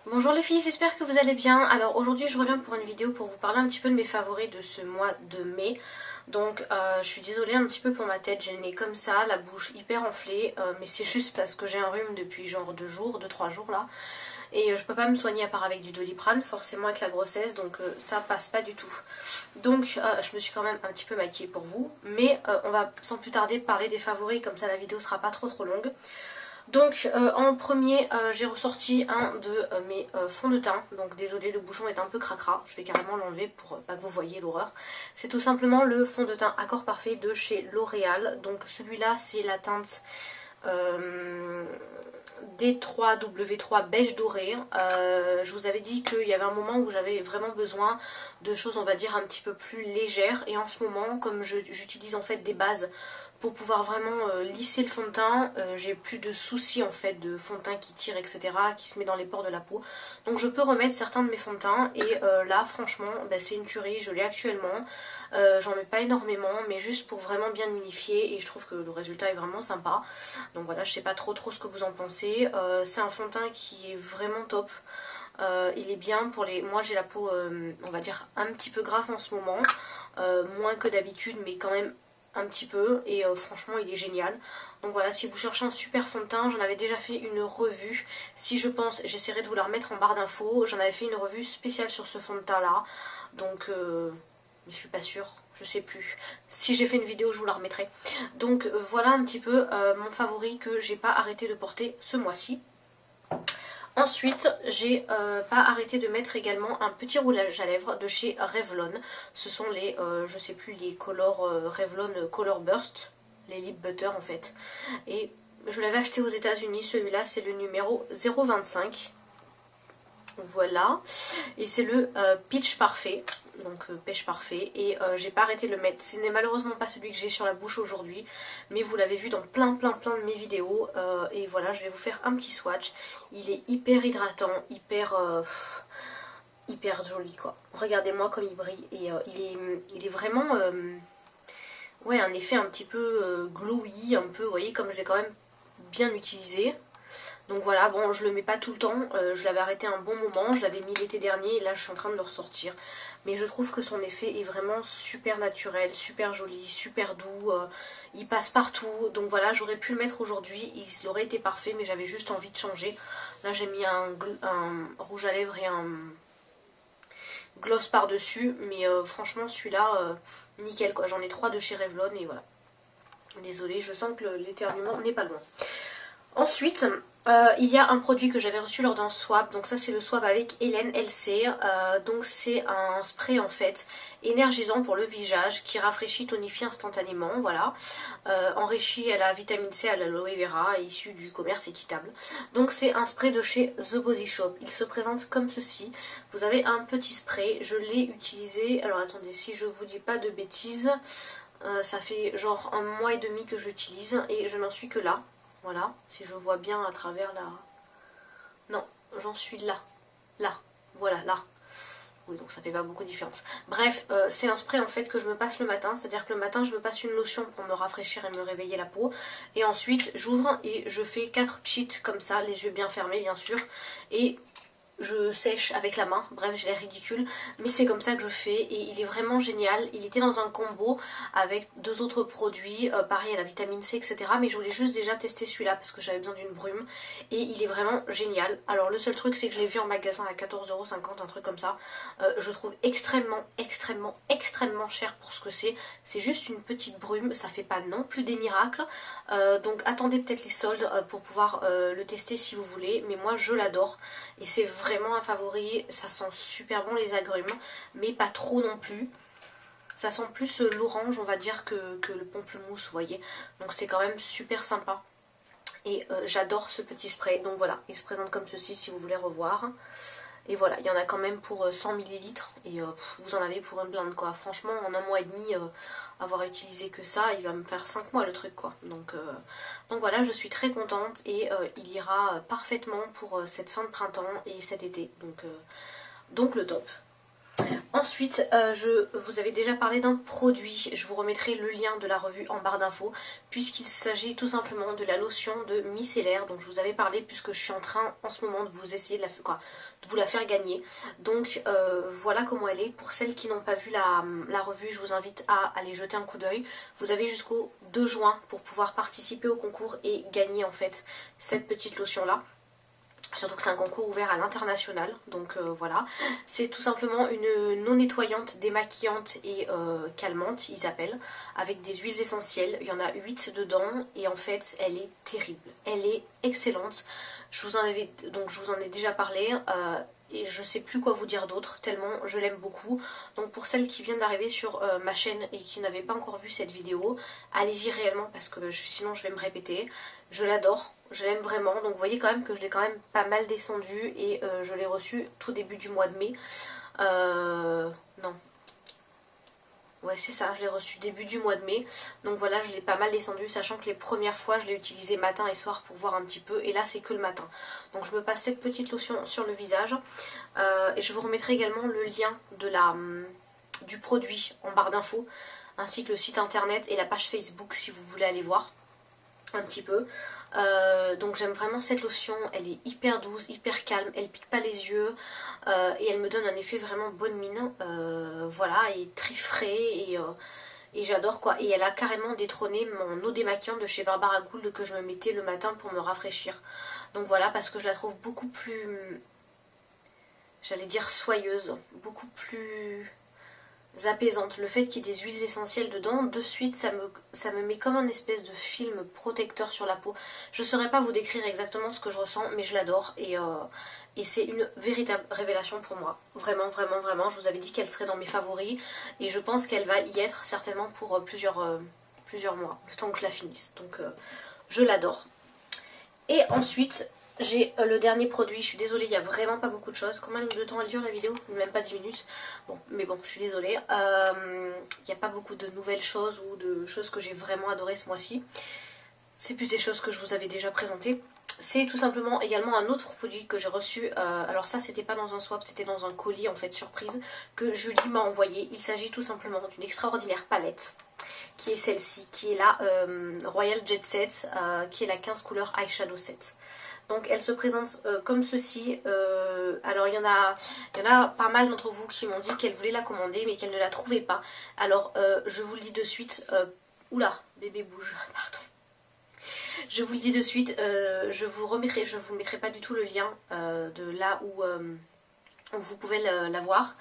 Bonjour les filles, j'espère que vous allez bien. Alors aujourd'hui je reviens pour une vidéo pour vous parler un petit peu de mes favoris de ce mois de mai. Donc je suis désolée un petit peu pour ma tête, j'ai le nez comme ça, la bouche hyper enflée, mais c'est juste parce que j'ai un rhume depuis genre 2 jours, 3 jours là. Et je peux pas me soigner à part avec du Doliprane, forcément avec la grossesse, donc ça passe pas du tout. Donc je me suis quand même un petit peu maquillée pour vous, mais on va sans plus tarder parler des favoris, comme ça la vidéo sera pas trop longue. Donc en premier j'ai ressorti un de mes fonds de teint. Donc désolé, le bouchon est un peu cracra, je vais carrément l'enlever pour pas que vous voyez l'horreur. C'est tout simplement le fond de teint Accord Parfait de chez L'Oréal. Donc celui-là c'est la teinte D3W3 beige doré. Je vous avais dit qu'il y avait un moment où j'avais vraiment besoin de choses on va dire un petit peu plus légères. Et en ce moment comme j'utilise en fait des bases pour pouvoir vraiment lisser le fond de teint, j'ai plus de soucis en fait de fond de teint qui tire etc, qui se met dans les pores de la peau. Donc je peux remettre certains de mes fonds de teint et là franchement bah, c'est une tuerie, je l'ai actuellement. J'en mets pas énormément mais juste pour vraiment bien unifier et je trouve que le résultat est vraiment sympa. Donc voilà, je sais pas trop ce que vous en pensez. C'est un fond de teint qui est vraiment top. Il est bien pour les... Moi j'ai la peau on va dire un petit peu grasse en ce moment, moins que d'habitude mais quand même un petit peu et franchement il est génial. Donc voilà, si vous cherchez un super fond de teint, j'en avais déjà fait une revue. Si je pense, j'essaierai de vous la remettre en barre d'infos. J'en avais fait une revue spéciale sur ce fond de teint là. Donc je suis pas sûre, je sais plus. Si j'ai fait une vidéo je vous la remettrai. Donc voilà un petit peu mon favori que j'ai pas arrêté de porter ce mois-ci. Ensuite, j'ai pas arrêté de mettre également un petit roulage à lèvres de chez Revlon. Ce sont les, je sais plus, les Color Revlon Color Burst, les Lip Butter en fait. Et je l'avais acheté aux États-Unis, celui-là c'est le numéro 025. Voilà, et c'est le Peach Parfait, donc pêche parfait, et j'ai pas arrêté de le mettre. Ce n'est malheureusement pas celui que j'ai sur la bouche aujourd'hui, mais vous l'avez vu dans plein de mes vidéos, et voilà, je vais vous faire un petit swatch. Il est hyper hydratant, hyper joli quoi. Regardez-moi comme il brille, et il est vraiment, ouais, un effet un petit peu glowy, un peu, vous voyez, comme je l'ai quand même bien utilisé. Donc voilà, bon je le mets pas tout le temps, je l'avais arrêté un bon moment, je l'avais mis l'été dernier et là je suis en train de le ressortir. Mais je trouve que son effet est vraiment super naturel, super joli, super doux, il passe partout. Donc voilà, j'aurais pu le mettre aujourd'hui, il aurait été parfait mais j'avais juste envie de changer. Là j'ai mis un rouge à lèvres et un gloss par dessus, mais franchement celui-là, nickel quoi. J'en ai 3 de chez Revlon et voilà. Désolée, je sens que l'éternuement n'est pas loin. Ensuite, il y a un produit que j'avais reçu lors d'un swap, donc ça c'est le swap avec Hélène LC, donc c'est un spray en fait énergisant pour le visage qui rafraîchit, tonifie instantanément, voilà, enrichi à la vitamine C, à l'aloe vera, issu du commerce équitable. Donc c'est un spray de chez The Body Shop, il se présente comme ceci, vous avez un petit spray, je l'ai utilisé, alors attendez si je vous dis pas de bêtises, ça fait genre un mois et demi que j'utilise et je n'en suis que là. Voilà, si je vois bien à travers la... Non, j'en suis là. Là. Voilà, là. Oui, donc ça fait pas beaucoup de différence. Bref, c'est un spray en fait que je me passe le matin. C'est-à-dire que le matin, je me passe une lotion pour me rafraîchir et me réveiller la peau. Et ensuite, j'ouvre et je fais 4 pchits comme ça, les yeux bien fermés bien sûr. Et je sèche avec la main, bref j'ai l'air ridicule, mais c'est comme ça que je fais et il est vraiment génial. Il était dans un combo avec 2 autres produits, pareil à la vitamine C etc, mais je voulais juste déjà tester celui-là parce que j'avais besoin d'une brume et il est vraiment génial. Alors le seul truc c'est que je l'ai vu en magasin à 14,50 €, un truc comme ça. Je trouve extrêmement cher pour ce que c'est juste une petite brume, ça fait pas non plus des miracles. Donc attendez peut-être les soldes pour pouvoir le tester si vous voulez, mais moi je l'adore et c'est vraiment un favori. Ça sent super bon les agrumes, mais pas trop non plus. Ça sent plus l'orange on va dire que le pamplemousse, vous voyez, donc c'est quand même super sympa et j'adore ce petit spray. Donc voilà, il se présente comme ceci si vous voulez revoir. Et voilà, il y en a quand même pour 100 ml et vous en avez pour une blinde quoi. Franchement, en un mois et demi, avoir utilisé que ça, il va me faire 5 mois le truc quoi. Donc voilà, je suis très contente et il ira parfaitement pour cette fin de printemps et cet été. Donc le top. Ensuite, je vous avais déjà parlé d'un produit, je vous remettrai le lien de la revue en barre d'infos, puisqu'il s'agit tout simplement de la lotion de micellaire, dont je vous avais parlé, puisque je suis en train en ce moment de vous essayer de, de vous la faire gagner. Donc voilà comment elle est. Pour celles qui n'ont pas vu la revue, je vous invite à aller jeter un coup d'œil. Vous avez jusqu'au 2 juin pour pouvoir participer au concours et gagner en fait cette petite lotion là. Surtout que c'est un concours ouvert à l'international, donc voilà. C'est tout simplement une non nettoyante, démaquillante et calmante, ils appellent, avec des huiles essentielles. Il y en a 8 dedans et en fait, elle est terrible. Elle est excellente. Je vous en ai déjà parlé et je sais plus quoi vous dire d'autre, tellement je l'aime beaucoup. Donc pour celles qui viennent d'arriver sur ma chaîne et qui n'avaient pas encore vu cette vidéo, allez-y réellement parce que sinon je vais me répéter. Je l'adore, je l'aime vraiment, donc vous voyez quand même que je l'ai quand même pas mal descendu et je l'ai reçu tout début du mois de mai. Non. Ouais c'est ça, je l'ai reçu début du mois de mai. Donc voilà, je l'ai pas mal descendu, sachant que les premières fois je l'ai utilisé matin et soir pour voir un petit peu. Et là c'est que le matin. Donc je me passe cette petite lotion sur le visage. Et je vous remettrai également le lien du produit en barre d'infos. Ainsi que le site internet et la page Facebook si vous voulez aller voir un petit peu. Donc j'aime vraiment cette lotion, elle est hyper douce, hyper calme, elle pique pas les yeux et elle me donne un effet vraiment bonne mine, voilà, et très frais et j'adore quoi. Et elle a carrément détrôné mon eau démaquillante de chez Barbara Gould que je me mettais le matin pour me rafraîchir. Donc voilà, parce que je la trouve beaucoup plus, j'allais dire soyeuse, beaucoup plus apaisante. Le fait qu'il y ait des huiles essentielles dedans, de suite ça me met comme un espèce de film protecteur sur la peau. Je ne saurais pas vous décrire exactement ce que je ressens, mais je l'adore et c'est une véritable révélation pour moi. Vraiment, vraiment, vraiment. Je vous avais dit qu'elle serait dans mes favoris et je pense qu'elle va y être certainement pour plusieurs mois, le temps que je la finisse. Donc je l'adore. Et ensuite, j'ai le dernier produit, je suis désolée, il n'y a vraiment pas beaucoup de choses. Combien de temps elle dure la vidéo? Même pas 10 minutes. Bon, mais bon, je suis désolée. Il n'y a pas beaucoup de nouvelles choses ou de choses que j'ai vraiment adorées ce mois-ci. C'est plus des choses que je vous avais déjà présentées. C'est tout simplement également un autre produit que j'ai reçu. Alors ça, c'était pas dans un swap, c'était dans un colis en fait surprise que Julie m'a envoyé. Il s'agit tout simplement d'une extraordinaire palette qui est celle-ci, qui est la Royal Jet Set, qui est la 15 couleurs eyeshadow set. Donc elle se présente comme ceci. Alors il y en a pas mal d'entre vous qui m'ont dit qu'elles voulaient la commander mais qu'elles ne la trouvaient pas. Alors je vous le dis de suite. Oula, bébé bouge, pardon. Je vous le dis de suite, je vous mettrai pas du tout le lien de là où vous pouvez la voir.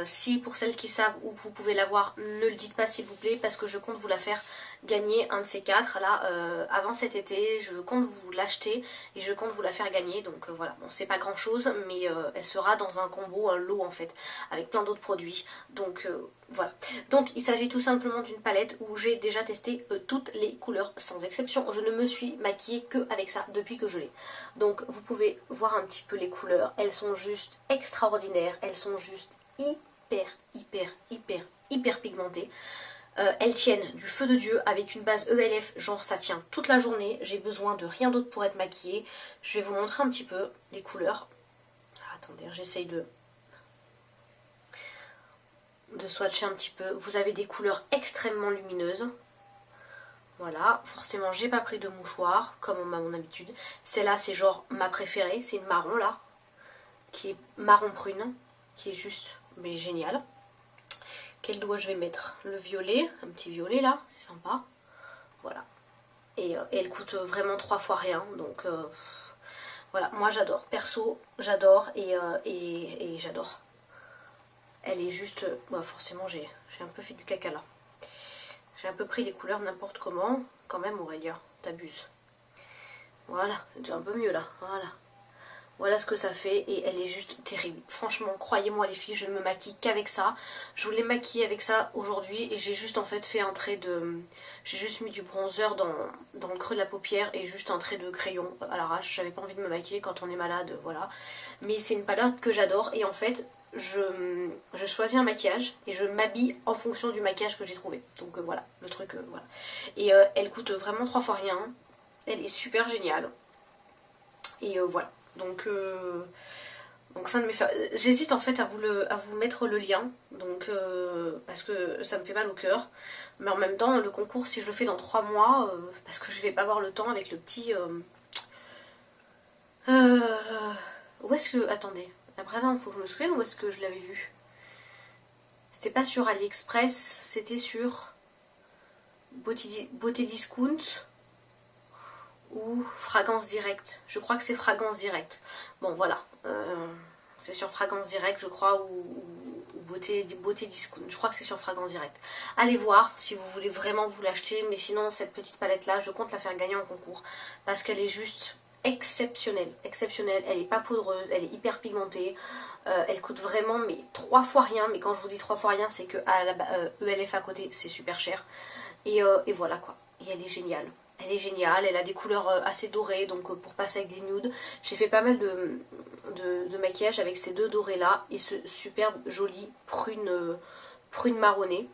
Si pour celles qui savent où vous pouvez la voir, ne le dites pas s'il vous plaît parce que je compte vous la faire gagner un de ces quatre là avant cet été. Je compte vous l'acheter et je compte vous la faire gagner. Donc voilà, bon c'est pas grand chose mais elle sera dans un combo, un lot en fait avec plein d'autres produits. Donc voilà. Donc il s'agit tout simplement d'une palette où j'ai déjà testé toutes les couleurs sans exception. Je ne me suis maquillée que avec ça depuis que je l'ai. Donc vous pouvez voir un petit peu les couleurs. Elles sont juste extraordinaires. Elles sont juste hyper, hyper, hyper, hyper pigmentées. Elles tiennent du feu de Dieu avec une base ELF, genre ça tient toute la journée. J'ai besoin de rien d'autre pour être maquillée. Je vais vous montrer un petit peu les couleurs. Ah, attendez, j'essaye de swatcher un petit peu. Vous avez des couleurs extrêmement lumineuses. Voilà, forcément j'ai pas pris de mouchoir comme à mon habitude. Celle-là c'est genre ma préférée, c'est une marron là, qui est marron prune, qui est juste mais génial. Quel doigt je vais mettre? Le violet, un petit violet là, c'est sympa. Voilà. Et elle coûte vraiment 3 fois rien, donc voilà, moi j'adore. Perso, j'adore et j'adore. Elle est juste, bah, forcément j'ai un peu fait du caca là. J'ai un peu pris les couleurs n'importe comment. Quand même Aurélia, t'abuses. Voilà, c'est déjà un peu mieux là. Voilà. Voilà ce que ça fait et elle est juste terrible. Franchement, croyez-moi les filles, je ne me maquille qu'avec ça. Je voulais maquiller avec ça aujourd'hui et j'ai juste en fait fait un trait de... J'ai juste mis du bronzer dans le creux de la paupière et juste un trait de crayon à l'arrache. J'avais pas envie de me maquiller quand on est malade, voilà. Mais c'est une palette que j'adore et en fait... Je choisis un maquillage et je m'habille en fonction du maquillage que j'ai trouvé. Donc voilà, le truc, voilà. Et elle coûte vraiment 3 fois rien. Elle est super géniale. Et voilà. Donc Donc ça ne me fait... J'hésite en fait à vous mettre le lien, donc parce que ça me fait mal au cœur. Mais en même temps, le concours, si je le fais dans 3 mois, parce que je vais pas avoir le temps avec le petit... où est-ce que... Attendez. Après, non, il faut que je me souvienne où est-ce que je l'avais vu. C'était pas sur AliExpress, c'était sur Beauté Discount ou Fragrance Direct. Je crois que c'est Fragrance Direct. Bon, voilà. C'est sur Fragrance Direct, je crois, ou Beauté Discount. Je crois que c'est sur Fragrance Direct. Allez voir si vous voulez vraiment vous l'acheter. Mais sinon, cette petite palette-là, je compte la faire gagner en concours. Parce qu'elle est juste exceptionnelle. Exceptionnelle. Elle est pas poudreuse, elle est hyper pigmentée. Elle coûte vraiment, mais 3 fois rien. Mais quand je vous dis 3 fois rien, c'est que à la ELF à côté, c'est super cher. Et voilà quoi. Et elle est géniale. Elle est géniale, elle a des couleurs assez dorées, donc pour passer avec des nudes. J'ai fait pas mal de maquillage avec ces deux dorés là et ce superbe joli prune marronnée.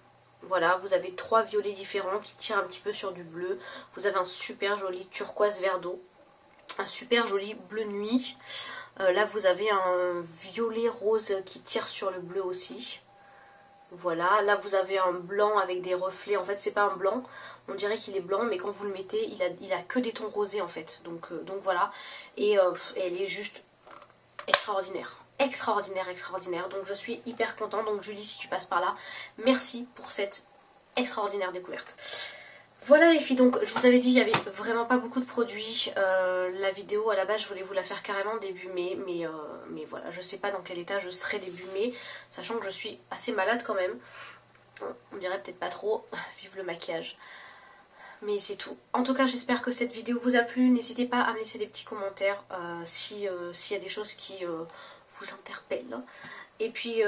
Voilà, vous avez 3 violets différents qui tirent un petit peu sur du bleu. Vous avez un super joli turquoise vert d'eau. Un super joli bleu nuit. Là vous avez un violet rose qui tire sur le bleu aussi. Voilà, là vous avez un blanc avec des reflets. En fait c'est pas un blanc, on dirait qu'il est blanc, mais quand vous le mettez il a que des tons rosés en fait. Donc voilà, et elle est juste extraordinaire. Extraordinaire, extraordinaire. Donc je suis hyper contente. Donc Julie, si tu passes par là, merci pour cette extraordinaire découverte. Voilà les filles, donc je vous avais dit il n'y avait vraiment pas beaucoup de produits. La vidéo à la base je voulais vous la faire carrément début mai, mais voilà, je sais pas dans quel état je serai début mai, sachant que je suis assez malade quand même. On dirait peut-être pas trop, vive le maquillage. Mais c'est tout. En tout cas j'espère que cette vidéo vous a plu, n'hésitez pas à me laisser des petits commentaires s'il y a des choses qui vous interpellent. Et puis,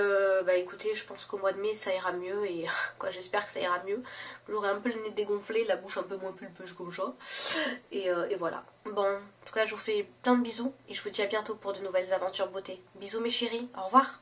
bah écoutez, je pense qu'au mois de mai, ça ira mieux. Et quoi, j'espère que ça ira mieux. J'aurai un peu le nez dégonflé, la bouche un peu moins pulpeuse comme ça. Et voilà. Bon, en tout cas, je vous fais plein de bisous. Et je vous dis à bientôt pour de nouvelles aventures beauté. Bisous mes chéris, au revoir.